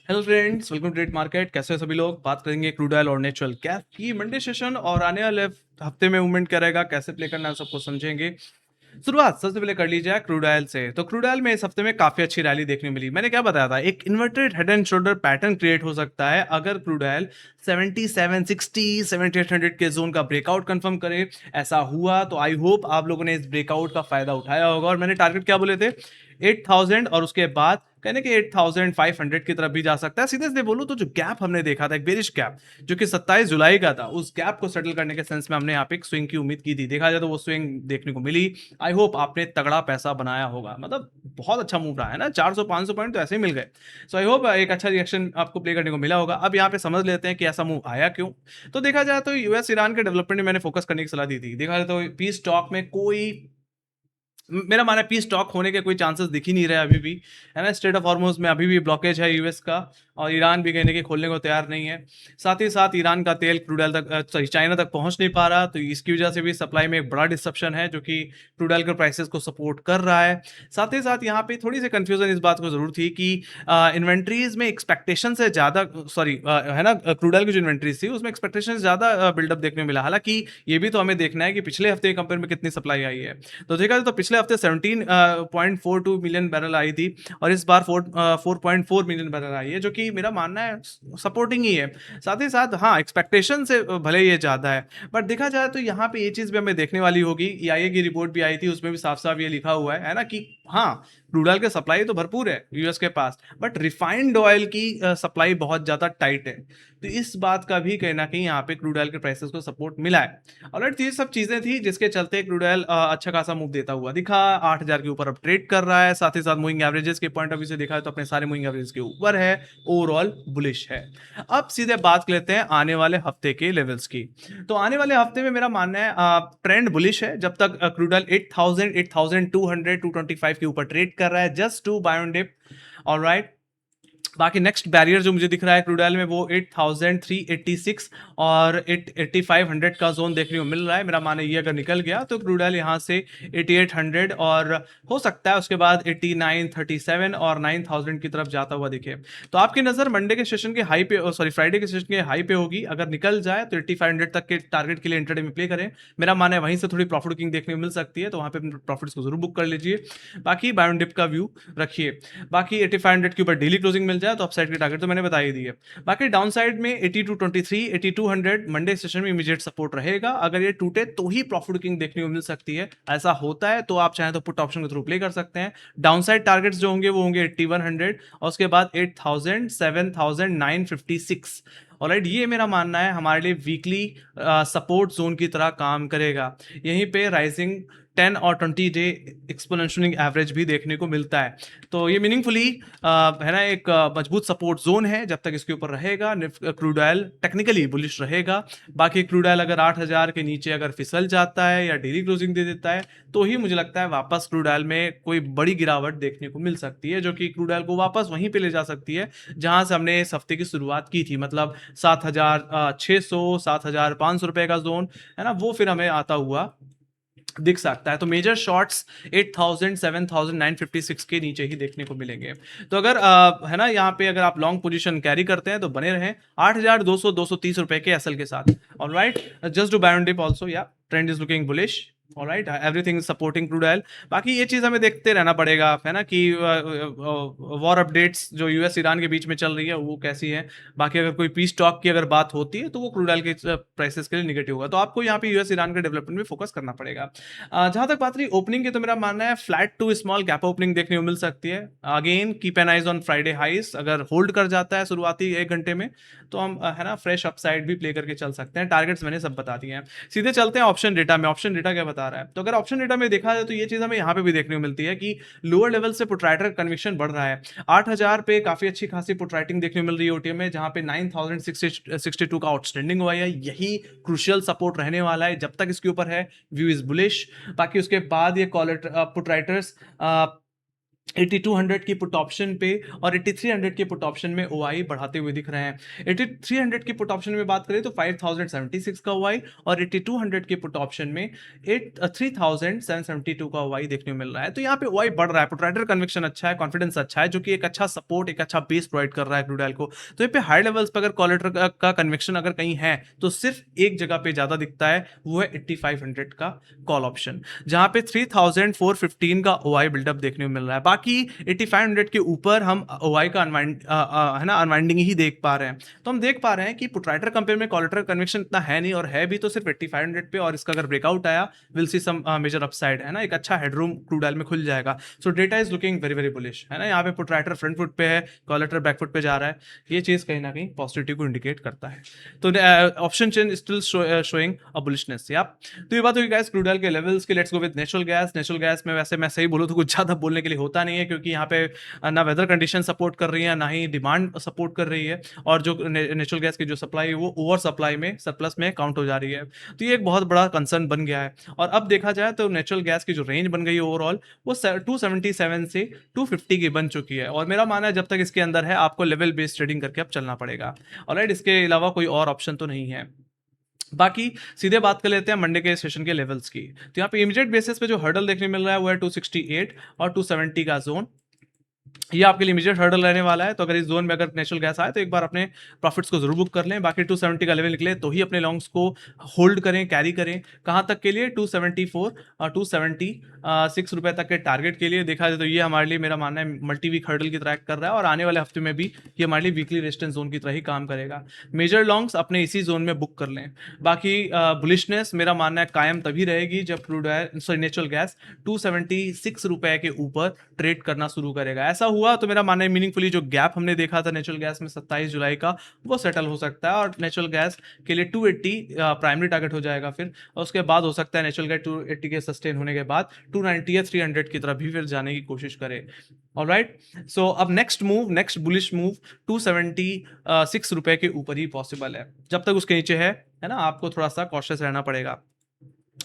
Hello friends, welcome to trade market. कैसे हैं सभी लोग? बात करेंगे क्रूड ऑयल और नेचुरल गैस की मंडे सेशन और आने वाले हफ्ते में मूवमेंट क्या रहेगा, कैसे प्ले करना है, सबको समझेंगे। शुरुआत सबसे पहले कर ली जाए क्रूड ऑयल से। तो क्रूड ऑयल में इस हफ्ते में काफी अच्छी रैली देखने मिली। मैंने क्या बताया था, एक inverted head and shoulder pattern create हो सकता है अगर क्रूड ऑयल 7760 7800 के जोन का ब्रेकआउट कंफर्म करे। ऐसा हुआ तो आई होप आप लोगों ने इस ब्रेकआउट का फायदा उठाया होगा। और मैंने टारगेट क्या बोले थे, 8000 और उसके बाद कहने कि 8500 की तरफ भी जा सकता है। सीधे सीधे बोलूं तो जो गैप हमने देखा था, एक बेरिश गैप जो कि 27 जुलाई का था, उस गैप को सेटल करने के सेंस में हमने यहाँ पे एक स्विंग की उम्मीद की थी। देखा जाए तो वो स्विंग देखने को मिली। आई होप आपने तगड़ा पैसा बनाया होगा। मतलब बहुत अच्छा मूव रहा है ना, 400-500 पॉइंट तो ऐसे ही मिल गए। सो आई होप एक अच्छा रिएक्शन आपको प्ले करने को मिला होगा। अब यहाँ पे समझ लेते हैं कि ऐसा मूव आया क्यों। तो देखा जाए तो यूएस ईरान के डेवलपमेंट में मैंने फोकस करने की सलाह दी थी। देखा जाए तो पीस टॉक में कोई, मेरा मानना है पीस टॉक होने के कोई चांसेस दिख ही नहीं रहे अभी भी, है ना। स्ट्रेट ऑफ हॉर्मुज में अभी भी ब्लॉकेज है यूएस का, और ईरान भी कहने के खोलने को तैयार नहीं है। साथ ही साथ ईरान का तेल क्रूड ऑयल तक, सॉरी, चाइना तक पहुंच नहीं पा रहा, तो इसकी वजह से भी सप्लाई में एक बड़ा डिसरप्शन है जो कि क्रूड ऑयल के प्राइसेस को सपोर्ट कर रहा है। साथ ही साथ यहाँ पे थोड़ी सी कंफ्यूजन इस बात को जरूर थी कि इन्वेंट्रीज में एक्सपेक्टेशन से ज्यादा, सॉरी, है ना, क्रूड ऑयल की जो इन्वेंट्रीज थी उसमें एक्सपेक्टेशन से ज्यादा बिल्डअप देखने को मिला। हालांकि ये भी तो हमें देखना है कि पिछले हफ्ते के कंपेयर में कितनी सप्लाई आई है। तो देखा जाए तो पिछले हफ्ते 17.42 मिलियन बैरल आई थी, और इस बार 4.4 मिलियन बैरल आई है, जो कि मेरा मानना है सपोर्टिंग ही है। साथ ही साथ हाँ, एक्सपेक्टेशन से भले ये ज़्यादा है, बट देखा जाए तो यहाँ पे ये चीज़ भी हमें देखने वाली होगी। ईआईए की रिपोर्ट भी आई थी, उसमें भी साफ साफ ये लिखा हुआ है ना, कि हाँ, क्रूड ऑयल की सप्लाई तो भरपूर है यूएस के पास, बट रिफाइंड ऑयल की सप्लाई बहुत ज़्यादा टाइट है। तो इस बात का भी कहीं ना कहीं यहाँ पे क्रूड ऑयल के प्राइसेस को सपोर्ट मिला है। ऑलराइट, ये सब चीजें थी जिसके चलते क्रूड ऑयल अच्छा खासा मूव देता हुआ दिखा। 8000 के ऊपर अब ट्रेड कर रहा है। साथ ही साथ मूविंग एवरेजेस के पॉइंट ऑफ व्यू से देखा है तो अपने सारे मूविंग एवरेज के ऊपर है। ओवरऑल बुलिश है। अब सीधे बात कर लेते हैं आने वाले हफ्ते के लेवल्स की। तो आने वाले हफ्ते में मेरा मानना है ट्रेंड बुलिश है जब तक क्रूड ऑयल 8000 8200 225 के ऊपर ट्रेड कर रहा है, just to buy on dip. Alright, बाकी नेक्स्ट बैरियर जो मुझे दिख रहा है क्रूड ऑयल में, वो 8386 और 8500 का जोन देखने को मिल रहा है। मेरा मानना ये अगर निकल गया तो क्रूड ऑयल यहाँ से 8800 और हो सकता है उसके बाद 8937 और 9000 की तरफ जाता हुआ दिखे। तो आपकी नजर मंडे के सेशन के हाई पे, सॉरी, फ्राइडे के सेशन के हाई पे होगी। अगर निकल जाए तो 8500 तक के टारगेट के लिए इंट्राडे में प्ले करें। मेरा मानना है वहीं से थोड़ी प्रॉफिट बुकिंग देखने को मिल सकती है, तो वहां पे प्रॉफिट्स को जरूर बुक कर लीजिए। बाकी बाय ऑन डिप का व्यू रखिए। बाकी 8500 के ऊपर डेली क्लोजिंग मिल जाए तो अपसाइड की टारगेट तो मैंने बता ही दी है। बाकी डाउन साइड में 8223 8200 मंडे सेशन में इमीडिएट सपोर्ट रहेगा। अगर ये टूटे तो ही प्रॉफिट बुकिंग देखने को मिल सकती है। ऐसा होता है तो आप चाहें तो पुट ऑप्शन के थ्रू प्ले कर सकते हैं। डाउन साइड टारगेट्स जो होंगे वो होंगे 8100 और उसके बाद 8000 7956। ऑलराइट, ये मेरा मानना है हमारे लिए वीकली सपोर्ट जोन की तरह काम करेगा। यहीं पे राइजिंग 10 और 20 डे एक्सपोनेंशियल एवरेज भी देखने को मिलता है। तो ये मीनिंगफुली है ना, एक मजबूत सपोर्ट जोन है। जब तक इसके ऊपर रहेगा क्रूड ऑयल टेक्निकली बुलिश रहेगा। बाकी क्रूड ऑयल अगर 8000 के नीचे अगर फिसल जाता है या डेली क्लोजिंग दे देता है तो ही मुझे लगता है वापस क्रूड ऑयल में कोई बड़ी गिरावट देखने को मिल सकती है, जो कि क्रूड ऑयल को वापस वहीं पे ले जा सकती है जहां से हमने इस हफ्ते की शुरुआत की थी। मतलब 7600 7500 रुपए का जोन, है ना, वो फिर हमें आता हुआ दिख सकता है। तो मेजर शॉट्स 8000 7956 के नीचे ही देखने को मिलेंगे। तो अगर है ना, यहाँ पे अगर आप लॉन्ग पोजीशन कैरी करते हैं तो बने रहें 8200 230 रुपए के एसएल के साथ। Alright, just do buy on dip also, या trend is looking bullish. Alright, everything is supporting crude oil. बाकी ये चीज हमें देखते रहना पड़ेगा, है ना, कि वॉर अपडेट्स जो यूएस ईरान के बीच में चल रही है वो कैसी है। बाकी अगर कोई पीस टॉक की अगर बात होती है तो वो क्रूड ऑयल के प्राइसेस के लिए निगेटिव होगा। तो आपको यहाँ पे यूएस ईरान के डेवलपमेंट में फोकस करना पड़ेगा। जहां तक बात रही ओपनिंग की, तो मेरा मानना है flat to small gap opening देखने को मिल सकती है। Again keep an eyes on Friday highs. अगर होल्ड कर जाता है शुरुआती 1 घंटे में तो हम है ना फ्रेश अपसाइड भी प्ले करके चल सकते हैं। टारगेट्स मैंने सब बता दिए हैं। सीधे चलते हैं ऑप्शन डेटा में। ऑप्शन डेटा क्या बता रहा है, तो अगर ऑप्शन डेटा में देखा जाए तो ये चीज हमें यहाँ पे भी देखने को मिलती है कि लोअर लेवल से पुटराइटर कन्विक्शन बढ़ रहा है। 8000 पे काफी अच्छी खासी पुटराइटिंग देखने को मिल रही है ओटीएम में, जहां पे 9062 का आउटस्टैंडिंग हुआ है। यही क्रूशियल सपोर्ट रहने वाला है जब तक इसके ऊपर है। View is bullish. बाकी उसके बाद ये कॉलर पुट राइटर्स 8200 की पुट ऑप्शन पे और 8300 की पुट ऑप्शन में ओआई बढ़ाते हुए दिख रहे हैं। 8300 की पुट ऑप्शन में बात करें तो 5076 का ओआई और 8200 की पुट ऑप्शन में 3772 का ओआई देखने को मिल रहा है। तो यहाँ पे ओआई बढ़ रहा है, प्रोट्रैक्टर कन्विक्शन अच्छा है, कॉन्फिडेंस अच्छा है, जो कि एक अच्छा सपोर्ट, एक अच्छा बेस प्रोवाइड कर रहा है क्रूड ऑयल को। तो यहाँ पे हाई लेवल्स पर अगर कॉलेटर का कन्विक्शन अगर कहीं है तो सिर्फ एक जगह पे ज्यादा दिखता है, वो है 8500 का कॉल ऑप्शन, जहां पे 3415 का ओआई बिल्डअप देखने को मिल रहा है। बाकी 8500 के ऊपर हम ओआई का है ना अनवाइंडिंग ही देख पा रहे हैं। तो हम देख पा रहे हैं कि पुटराइटर कंपेयर में कॉलेटर कन्विक्शन इतना है नहीं, और है भी तो सिर्फ 8500 पे, और इसका अगर ब्रेकआउट आया will see some major upside, है ना, एक अच्छा हेडरूम क्रूड ऑयल में खुल जाएगा। सो data is looking very very bullish, है ना। यहाँ पे पुटराइटर फ्रंट फुट पे है, कॉलेटर बैक फुट पे जा रहा है, ये चीज कहीं ना कहीं पॉजिटिविटी को इंडिकेट करता है। तो option chain still showing a bullishness. या तो ये बात होगी गाइस क्रूड ऑयल के लेवल्स की। Let's go with natural gas. Natural gas में वैसे मैं सही बोलूँ तो कुछ ज़्यादा बोलने के लिए होता नहीं है, क्योंकि यहाँ पे ना वेदर कंडीशन सपोर्ट कर रही है, ना ही डिमांड सपोर्ट कर रही है, और जो नेचुरल गैस की जो सप्लाई है वो ओवर सप्लाई में, सरप्लस में काउंट हो जा रही है। तो ये एक बहुत बड़ा कंसर्न बन गया है। और अब देखा जाए तो नेचुरल गैस की जो रेंज बन गई है ओवरऑल, वो 277 से 250 की बन चुकी है, और मेरा मानना है जब तक इसके अंदर है आपको लेवल बेस्ड ट्रेडिंग करके अब चलना पड़ेगा। ऑलराइट, इसके अलावा कोई और ऑप्शन तो नहीं है। बाकी सीधे बात कर लेते हैं मंडे के सेशन के लेवल्स की। तो यहाँ पे इमीडिएट बेसिस पे जो हर्डल देखने मिल रहा है वो है 268 और 270 का जोन। ये आपके लिए इमीडिएट हर्डल रहने वाला है। तो अगर इस जोन में अगर नेचुरल गैस आए तो एक बार अपने प्रॉफिट्स को जरूर बुक कर लें। बाकी 270 का लेवल निकले तो ही अपने लॉन्ग्स को होल्ड करें, कैरी करें। कहाँ तक के लिए? 274 और 276 रुपए तक के टारगेट के लिए देखा जाए तो ये हमारे लिए, मेरा मानना है, मल्टी वीक हर्डल की तरह एक्ट कर रहा है, और आने वाले हफ्ते में भी ये हमारे लिए वीकली रेजिस्टेंस जोन की तरह ही काम करेगा। मेजर लॉन्ग्स अपने इसी जोन में बुक कर लें। बाकी बुलिशनेस मेरा मानना है कायम तभी रहेगी जब crude oil, sorry, natural gas 276 रुपए के ऊपर ट्रेड करना शुरू करेगा। ऐसा हुआ तो मेरा मानना है मीनिंगफुली जो गैप हमने देखा था नेचुरल गैस में 27 जुलाई का, वो सेटल हो सकता है, और नेचुरल गैस के लिए 280 प्राइमरी टारगेट हो जाएगा फिर, और उसके बाद हो सकता है नेचुरल गैस 280 के सस्टेन होने के बाद 290 या 300 की तरफ भी फिर जाने की कोशिश करे। ऑलराइट, सो अब नेक्स्ट बुलिश मूव 276 रुपए के ऊपर ही पॉसिबल है। जब तक उसके नीचे है ना, आपको थोड़ा सा कॉशियस रहना पड़ेगा।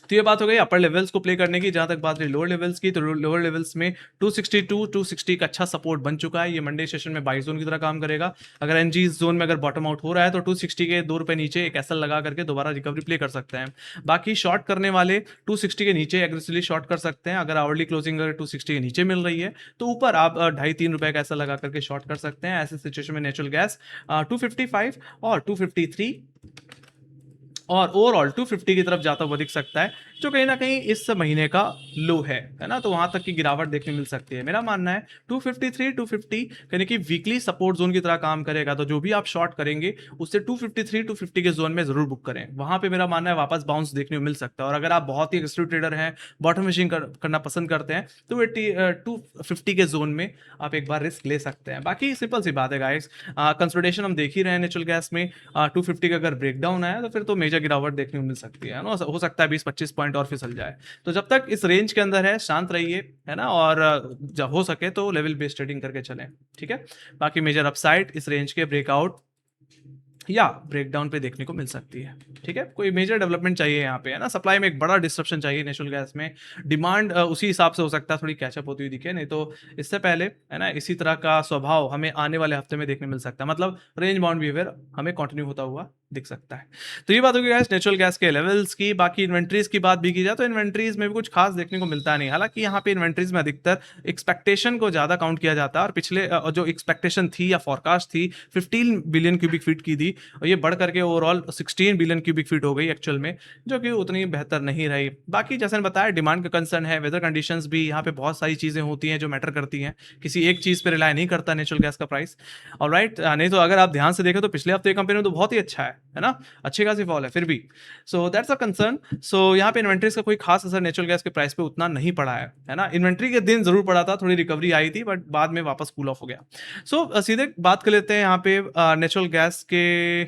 तो ये बात हो गई अपर लेवल्स को प्ले करने की। जहां तक बात रही लोअर लेवल्स की, तो लोअर लेवल्स में 262 260 का अच्छा सपोर्ट बन चुका है। ये मंडे सेशन में बाई जोन की तरह काम करेगा। अगर एनजी जोन में अगर बॉटम आउट हो रहा है तो 260 के 2 रुपए नीचे एक एसएल लगा करके दोबारा रिकवरी प्ले कर सकते हैं। बाकी शॉर्ट करने वाले 260 के नीचे एग्रेसिवली शॉर्ट कर सकते हैं। अगर आवरली क्लोजिंग अगर 260 के नीचे मिल रही है तो ऊपर आप 2.5-3 रुपए का ऐसा लगा करके शॉर्ट कर सकते हैं। ऐसे सिचुएशन में नेचुरल गैस 255 और 253 और ओवरऑल 250 की तरफ जाता हुआ दिख सकता है, जो कहीं ना कहीं इस महीने का लो है ना। तो वहां तक की गिरावट देखने मिल सकती है। मेरा मानना है 253 250 यानी कि वीकली सपोर्ट जोन की तरह काम करेगा। तो जो भी आप शॉर्ट करेंगे उससे 253 250 के जोन में जरूर बुक करें। वहां पे मेरा मानना है वापस बाउंस देखने को मिल सकता है। और अगर आप बहुत ही एक्सट्रीम ट्रेडर हैं, बॉटम फिशिंग करना पसंद करते हैं, तो 250 के जोन में आप एक बार रिस्क ले सकते हैं। बाकी सिंपल सी बात है गाइस, कंसोलिडेशन हम देख ही रहे हैं नेचुरल गैस में। 250 का अगर ब्रेकडाउन आया तो फिर तो मेजर गिरावट देखने को मिल सकती है ना। हो सकता है 20-25 पॉइंट और फिसल जाए। तो जब तक इस रेंज के अंदर है शांत रहिए, है ना, और जब हो सके तो लेवल बेस्ड ट्रेडिंग करके चलें, ठीक है। बाकी मेजर अपसाइड इस रेंज के ब्रेकआउट या ब्रेकडाउन पे देखने को मिल सकती है, ठीक है। कोई मेजर डेवलपमेंट चाहिए यहाँ पे, है ना। सप्लाई में एक बड़ा डिस्ट्रप्शन चाहिए नेचुरल गैस में। डिमांड उसी हिसाब से हो सकता है थोड़ी कैचअप होती हुई दिखे, नहीं तो इससे पहले, है ना, इसी तरह का स्वभाव हमें आने वाले हफ्ते में देखने मिल सकता है। मतलब रेंज बाउंड बिहेवियर हमें कंटिन्यू होता हुआ दिख सकता है। तो ये बात होगी गैस नेचुरल गैस के लेवल्स की। बाकी इन्वेंट्रीज की बात भी की जाए तो इन्वेंट्रीज में भी कुछ खास देखने को मिलता नहीं। हालांकि यहाँ पे इन्वेंट्रीज में अधिकतर एक्सपेक्टेशन को ज्यादा काउंट किया जाता है, और पिछले जो एक्सपेक्टेशन थी या फोरकास्ट थी 15 बिलियन क्यूबिक फीट की थी, और ये बढ़ करके ओवरऑल 16 बिलियन क्यूबिक फीट हो गई एक्चुअल में, जो कि उतनी बेहतर नहीं रही। बाकी जैसे मैंने बताया डिमांड का कंसर्न है, वेदर कंडीशंस भी, यहाँ पे बहुत सारी चीजें होती हैं जो मैटर करती हैं। किसी एक चीज पे रिलाय नहीं करता नेचुरल गैस का प्राइस। ऑलराइट, नहीं तो अगर आप ध्यान से देखें तो पिछले हफ्ते कंपेयर में तो बहुत ही अच्छा है ना, अच्छी खासी फॉल है फिर भी। So that's a concern. सो यहाँ पे इन्वेंट्रीज का कोई खास असर नेचुरल गैस के प्राइस पे उतना नहीं पड़ा है ना। इन्वेंट्री के दिन जरूर पड़ा था, थोड़ी रिकवरी आई थी, बट बाद में वापस कूल ऑफ हो गया। सो सीधे बात कर लेते हैं यहाँ पे नेचुरल गैस के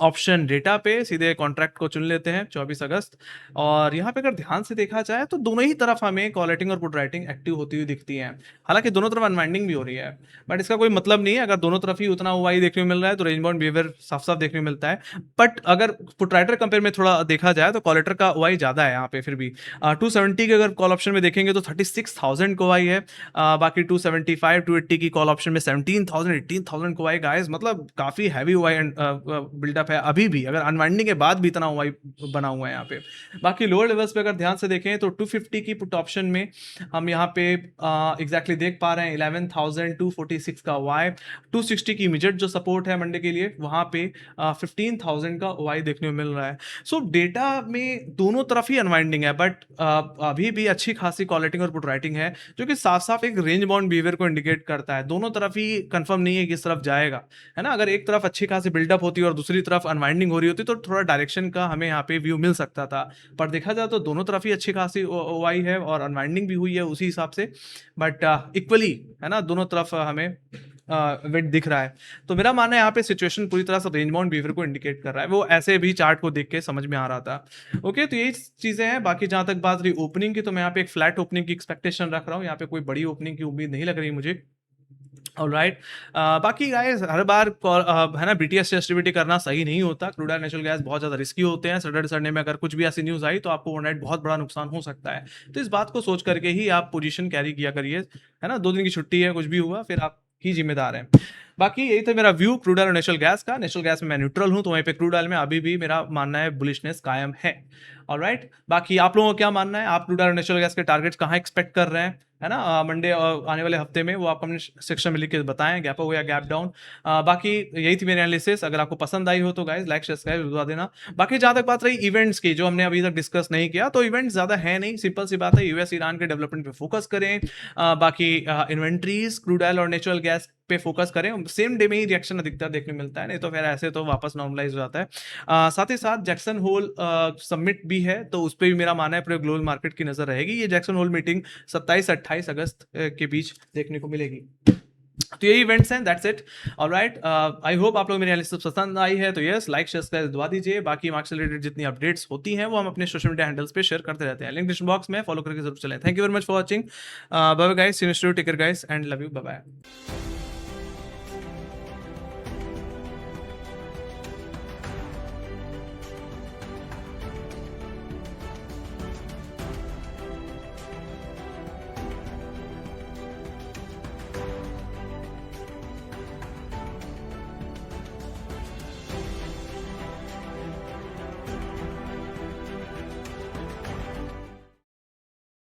ऑप्शन डेटा पे सीधे कॉन्ट्रैक्ट को चुन लेते हैं 24 अगस्त। और यहाँ पे अगर ध्यान से देखा जाए तो दोनों ही तरफ हमें कॉल राइटिंग और पुट राइटिंग एक्टिव होती हुई दिखती है। हालांकि दोनों तरफ अनवाइंडिंग भी हो रही है, बट इसका कोई मतलब नहीं है। अगर दोनों तरफ ही उतना ओवाई देखने को मिल रहा है तो रेंज बाउंड बिहेवियर साफ साफ देखने को मिलता है। बट अगर पुट राइटर कंपेयर में थोड़ा देखा जाए तो कॉल राइटर का ओवाई ज़्यादा है यहाँ पे फिर भी। 270 के अगर कॉल ऑप्शन में देखेंगे तो 36,000 को ओवाई है। बाकी 275 280 की कॉल ऑप्शन में 17,000 18,000 को ओवाई गाइस, मतलब काफ़ी हैवी ओवाई बिल्डअप है अभी भी, अगर अनवाइंडिंग के बाद भी इतना ओवाई बना हुआ है यहाँ पे। बाकी लोअर लेवल्स पे अगर ध्यान से देखें तो 250 की पुट ऑप्शन में हम यहाँ पे एग्जैक्टली देख पा रहे हैं 11,246 का वाई। 260 की इमीडिएट जो सपोर्ट है मंडे के लिए वहाँ पे 15,000 का वाई देखने को मिल रहा है। सो डेटा में दोनों तरफ ही अनवाइंडिंग है, बट अभी भी अच्छी खासी कॉलिटिंग और पुट राइटिंग है जो कि साफ साफ एक रेंज बाउंड बिहेवियर को इंडिकेट करता है। दोनों तरफ ही कंफर्म नहीं है किस तरफ जाएगा, है ना। अगर एक तरफ अच्छी खासी बिल्डअप होती और दूसरी तरफ अनवाइंडिंग हो रही होती तो थोड़ा डायरेक्शन का हमें यहाँ पे व्यू मिल सकता था। पर देखा जाए तो दोनों तरफ ही अच्छी खासी ओवाई है और अनवाइंडिंग भी हुई है उसी हिसाब से, बट इक्वली, है ना, दोनों तरफ हमें वेट दिख रहा है। तो मेरा मानना है यहाँ पे सिचुएशन पूरी तरह से रेंज बाउंड बिहेवियर को इंडिकेट कर रहा है, वो ऐसे भी चार्ट को देख के समझ में आ रहा था। ओके, तो यही चीजें हैं। बाकी जहां तक बात रही ओपनिंग की, तो मैं यहाँ पे एक फ्लैट ओपनिंग की एक्सपेक्टेशन रख रहा हूँ। यहाँ पे कोई बड़ी ओपनिंग की उम्मीद नहीं लग रही मुझे। ऑलराइट, बाकी गाइस हर बार है ना बीटीएस टेस्टिविटी करना सही नहीं होता। क्रूड ऑयल नेचुरल गैस बहुत ज़्यादा रिस्की होते हैं। सैटरडे संडे में अगर कुछ भी ऐसी न्यूज़ आई तो आपको ओवरनाइट बहुत बड़ा नुकसान हो सकता है। तो इस बात को सोच करके ही आप पोजीशन कैरी किया करिए, है ना। 2 दिन की छुट्टी है, कुछ भी हुआ फिर आप ही जिम्मेदार हैं। बाकी यही था मेरा व्यू क्रूड ऑयल और नेचुरल गैस का। नेचुरल गैस में मैं न्यूट्रल हूँ, तो वहीं पे क्रूड ऑयल में अभी भी मेरा मानना है बुलिशनेस कायम है। ऑलराइट, बाकी आप लोगों का क्या मानना है? आप क्रूड ऑयल और नेचुरल गैस के टारगेट्स कहाँ एक्सपेक्ट कर रहे हैं, है ना, मंडे और आने वाले हफ्ते में? वो आप कमेंट सेक्शन में लिख के बताएं, गैप अप हो या गैप डाउन। बाकी यही थी मेरी एनालिसिस। अगर आपको पसंद आई हो तो गाइस लाइक सब्सक्राइब बता देना। बाकी जहां तक बात रही इवेंट्स की, जो हमने अभी तक डिस्कस नहीं किया, तो इवेंट्स ज्यादा है नहीं, सिंपल सी बात है, यूएस ईरान के डेवलपमेंट पे फोकस करें। बाकी इन्वेंट्रीज क्रूड ऑयल और नेचुरल गैस पे फोकस करें। सेम डे में ही रिएक्शन अधिकतर देखने मिलता है, नहीं तो फिर ऐसे तो वापस नॉर्मलाइज हो जाता है। साथ ही साथ जैक्सन होल समिट भी है, तो उस पर भी मेरा मानना है पूरे ग्लोबल मार्केट की नजर रहेगी। ये जैक्सन होल मीटिंग 27-28 अगस्त के बीच देखने को मिलेगी। तो यही इवेंट्स हैं, that's it. Alright, I hope आप लोग मेरी एनालिसिस पसंद आई है, तो यस लाइक शेयर सब्सक्राइब दबा दीजिए। बाकी मार्क्स रिलेटेड जितनी अपडेट्स होती हैं वो हम अपने सोशल मीडिया हैंडल्स पे शेयर करते रहते हैं, लिंक डिस्क्रिप्शन बॉक्स में, फॉलो करके जरूर चलें। Thank you very much for watching, bye bye guys, see you next video, take care guys and love you, bye bye.